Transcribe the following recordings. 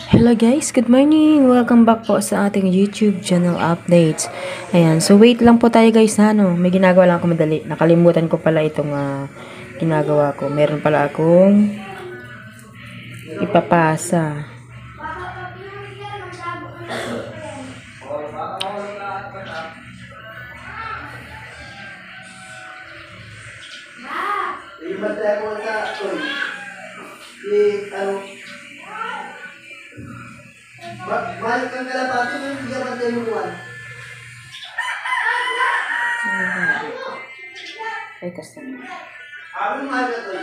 Hello guys, good morning! Welcome back po sa ating YouTube channel updates. Ayan, so wait lang po tayo guys na may ginagawa lang ako madali. Nakalimutan ko pala itong ginagawa ko. Meron pala akong ipapasa. Balik kang kalabato, hindi ka bantay mo naman. Ay, customer. Ano mahal ka to?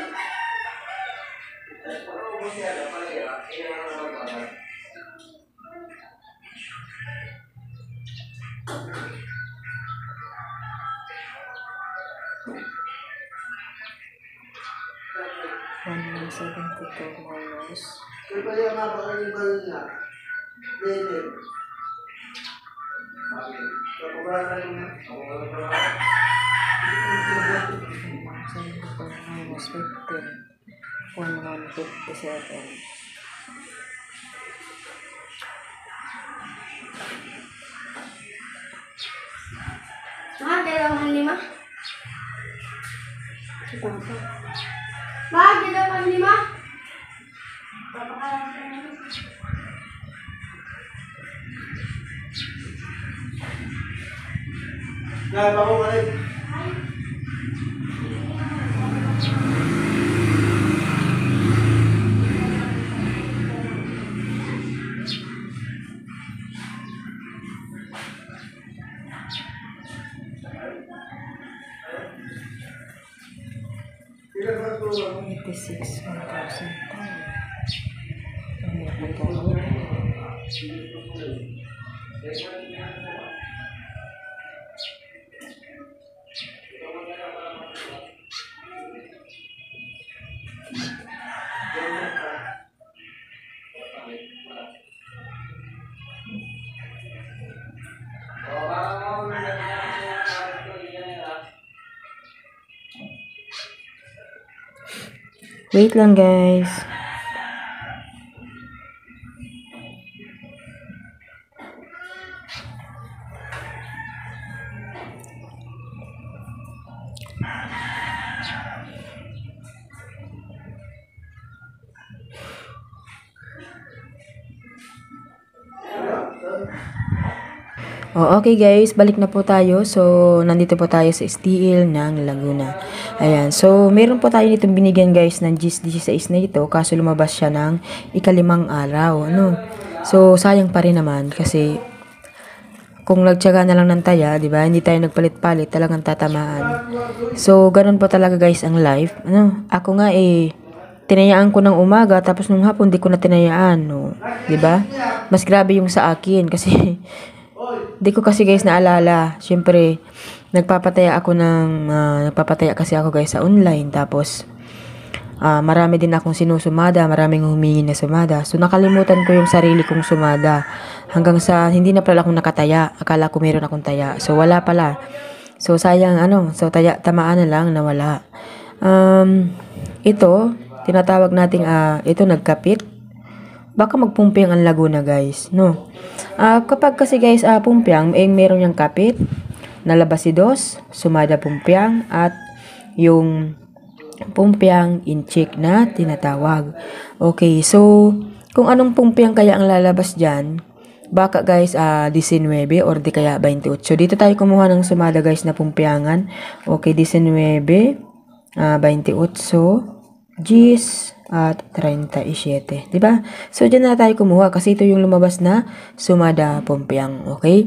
$172. Kaya pala yung mapakalimbal na. Dede. Kapag ka rin na. Minus 15. 1157. Dalawang lima? Bakit dalawang lima? Nabako ka rin. Ilan ba ito? 86, 1,000. Wait lang guys. Oh, okay guys, balik na po tayo. So, nandito po tayo sa STL ng Laguna. Ayan, so meron po tayo nitong binigyan guys ng GIS 16 na ito, kaso lumabas siya ng ika-5 araw. Ano? So, sayang pa rin naman kasi kung nagtiyaga na lang ng taya, di ba? Hindi tayo nagpalit-palit, talagang tatamaan. So, ganun po talaga guys ang life. Ano? Ako nga tinayaan ko ng umaga tapos nung hapon di ko na tinayaan, no. 'Di ba? Mas grabe yung sa akin kasi di ko kasi guys naalala. Syempre, nagpapataya kasi ako guys sa online tapos marami din akong sinusumada, maraming humingi na sumada. So nakalimutan ko yung sarili kong sumada hanggang sa hindi na pala akong nakataya. Akala ko meron akong taya. So wala pala. So, sayang so tamaan na lang, nawala. Ito, tinatawag nating, ito nagkapit. Baka magpumpyang ang Laguna guys, no? Kapag kasi guys, pumpyang, meron yung kapit, nalabasidos, sumada pumpyang, at yung pumpyang incheck na tinatawag. Okay, so, kung anong pumpyang kaya ang lalabas dyan, baka guys, 19 or di kaya 28. So, dito tayo kumuha ng sumada guys na pumpyangan. Okay, 19, 28, Gis, at 37. Diba? So, dyan na tayo kumuha kasi ito yung lumabas na sumada pumpyang. Okay?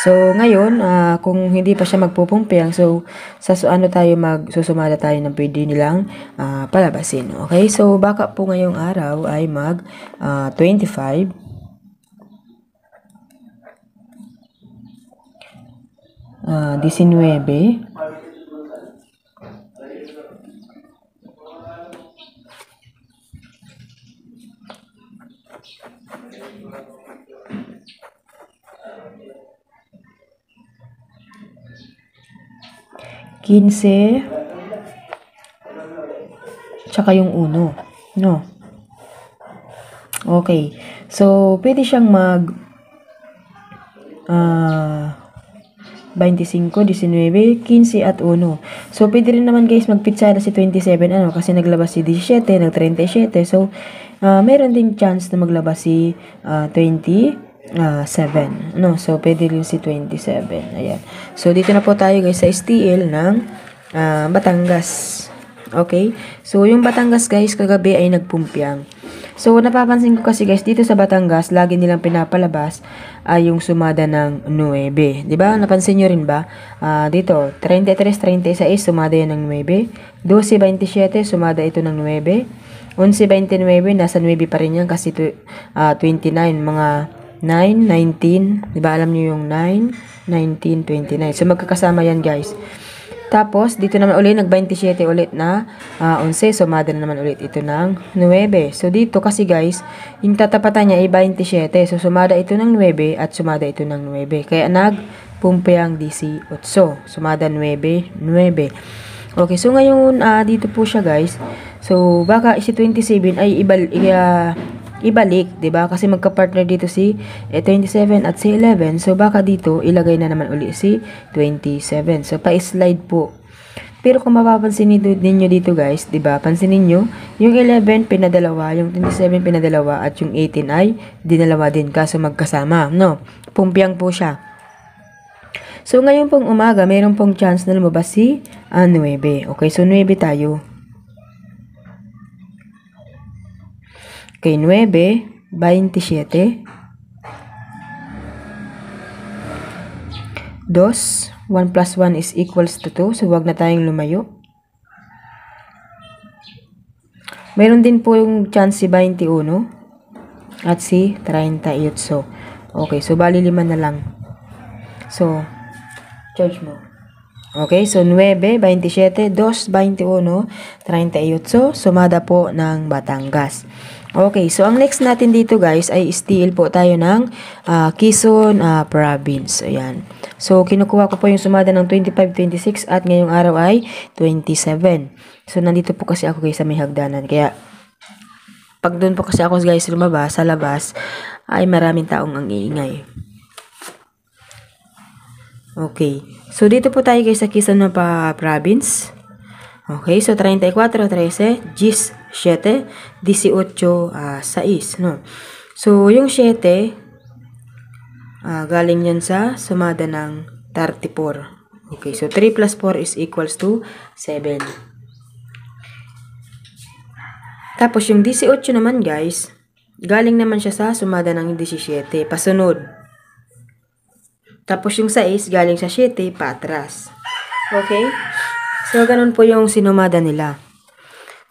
So, ngayon, kung hindi pa siya magpupumpyang, so, susumada tayo ng pwede nilang palabasin. Okay? So, baka po ngayong araw ay 25. 19. 15, tsaka yung 1, no? Okay. So, pwede siyang 25, 19, 15, at 1. So, pwede rin naman guys magpitsada si 27, kasi naglabas si 17, nag-37. So, meron ding chance na maglabas si 27. So, pwede rin si 27. Ayan. So, dito na po tayo guys sa STL ng Batangas. Okay? So, yung Batangas guys, kagabi ay nagpumpyang. So, napapansin ko kasi guys, dito sa Batangas, lagi nilang pinapalabas yung sumada ng 9. Diba? Napansin nyo rin ba? Dito, 33, 36, sumada yan ng 9. 12, 27, sumada ito ng 9. 11, 29, nasa 9 pa rin yan kasi 29, mga 9, 19, diba alam nyo yung 9, 19, 29. So, magkakasama yan guys. Tapos, dito naman ulit, nag-27 ulit na 11. Sumada na naman ulit ito ng 9. So, dito kasi guys, yung tatapatan niya ay 27. So, sumada ito ng 9 at sumada ito ng 9. Kaya nagpumpyang 18. Sumada 9, 9. Okay, so ngayon, dito po siya guys. So, baka si 27 ay ibalik, 'di ba? Kasi magka-partner dito si 27 at si 11. So baka dito ilagay na naman uli si 27. So pa-slide po. Pero kung mapapansin ninyo dito guys, 'di ba? Pansinin niyo, yung 11 pinadalawa, yung 27 pinadalawa at yung 18 ay dinalawa din kaso magkasama, no? Pumpyang po siya. So ngayon pong umaga, mayroon pong chance na lumabas si 9. Okay, so 9 tayo. Okay, 9, 27. 2, 1 plus 1 is equals to 2. So, wag na tayong lumayo. Meron din po yung chance si 21 at si 38. So, okay. So, bali 5 na lang. So, charge mo. Okay. So, 9, 27, 2, 21, 38. So, sumada po ng Batangas. Okay, so ang next natin dito guys ay STL po tayo ng Quezon Province. Ayan. So, kinukuha ko po yung sumada ng 25, 26 at ngayong araw ay 27. So, nandito po kasi ako guys sa may hagdanan. Kaya, pag doon po kasi ako guys lumabas, sa labas, ay maraming taong ang iingay. Okay. So, dito po tayo guys sa Quezon Province. Okay, so 34, 13, 17, 18, 6, no? So, yung 7, galing yan sa sumada ng 34. Okay, so 3 plus 4 is equals to 7. Tapos, yung 18 naman guys, galing naman siya sa sumada ng 17, pasunod. Tapos, yung 6, galing sa 7, paatras. Okay? So, ganun po yung sinumada nila.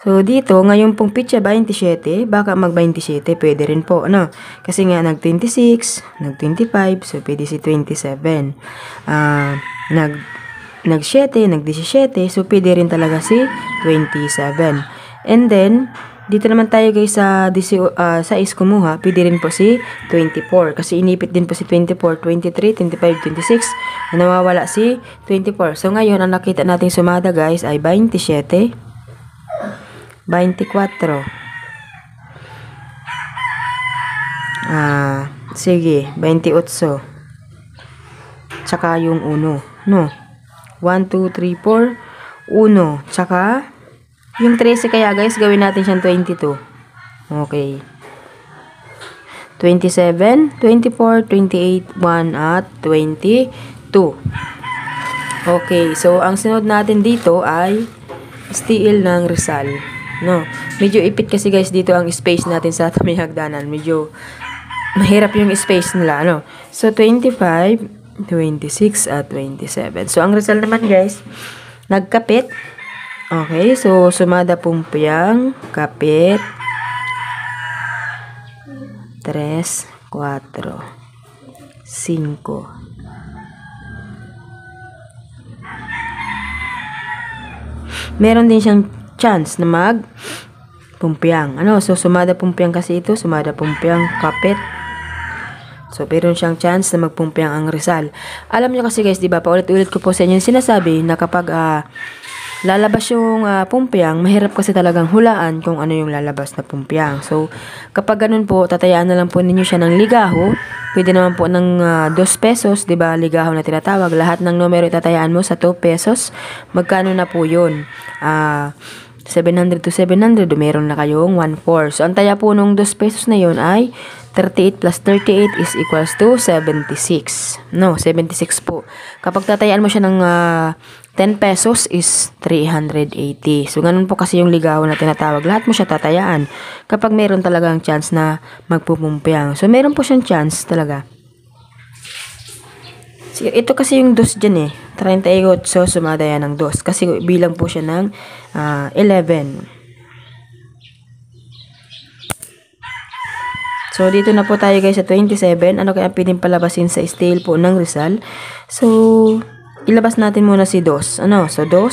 So, dito, ngayon pong pitsa 27, baka mag-27, pwede rin po, ano? Kasi nga, nag-26, nag-25, so pwede si 27. Nag-7, nag-17, so pwede rin talaga si 27. And then, Dito naman tayo guys sa 6 kumuha, pwede rin po si 24. Kasi inipit din po si 24, 23, 25, 26. Nawawala si 24. So ngayon, ang nakita nating sumada guys ay 27, 24. Sige, 28. Tsaka yung 1. No? 1, 2, 3, 4. 1. Tsaka yung 13 kaya guys, gawin natin siyang 22. Okay. 27, 24, 28, 1 at 22. Okay, so ang sunod natin dito ay STL ng Rizal. No, medyo ipit kasi guys dito ang space natin sa may hagdanan. Medyo mahirap yung space nila, ano. So 25, 26 at 27. So ang Rizal naman guys, nagkapit. Okay, so sumada pumpyang, kapit, 3, 4, 5. Meron din siyang chance na mag pumpyang. Ano, so sumada pumpyang kasi ito, sumada pumpyang, kapit. So, meron siyang chance na magpumpyang ang Rizal. Alam niyo kasi guys, di ba, paulit-ulit ko po sa inyo sinasabi na kapag lalabas yung pumpyang, mahirap kasi talagang hulaan kung ano yung lalabas na pumpyang. So, kapag ganun po, tatayaan na lang po ninyo siya ng ligaho. Pwede naman po ng 2 pesos, di ba, ligaho na tinatawag. Lahat ng numero itatayaan mo sa 2 pesos. Magkano na po yun? 700 to 700, meron na kayong 1/4. So, ang taya po nung 2 pesos na yun ay 38 plus 38 is equals to 76. No, 76 po. Kapag tatayaan mo siya ng 10 pesos is 380. So, ganun po kasi yung ligaw na tinatawag. Lahat mo siya tatayaan kapag meron talagang chance na magpupumpyang. So, meron po siyang chance talaga. So, ito kasi yung 2 dyan 38, so sumada yan ng 2. Kasi bilang po siya ng 11. So, dito na po tayo guys sa 27. Ano kaya pwedeng palabasin sa STL po ng Rizal? So, ilabas natin muna si 2. Ano? So, 2.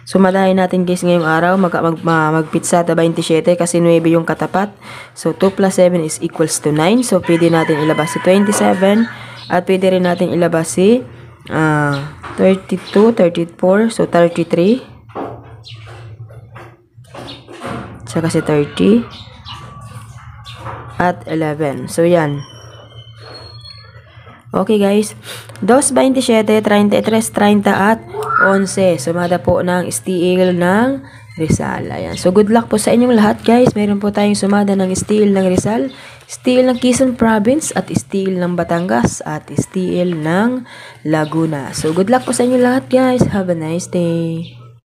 Sumadahin natin guys ngayong araw. Magpitsa ta 27 kasi 9 yung katapat. So, 2 plus 7 is equals to 9. So, pwede natin ilabas si 27. At pwede rin natin ilabas si 32, 34. So, 33. Saka si 30 at 11. So, yan. Okay, guys. 2, 27, 33, 30 at 11. Sumada po ng STL ng Rizal. Ayan. So, good luck po sa inyong lahat, guys. Meron po tayong sumada ng STL ng Rizal, STL ng Quezon Province, at STL ng Batangas, at STL ng Laguna. So, good luck po sa inyong lahat, guys. Have a nice day.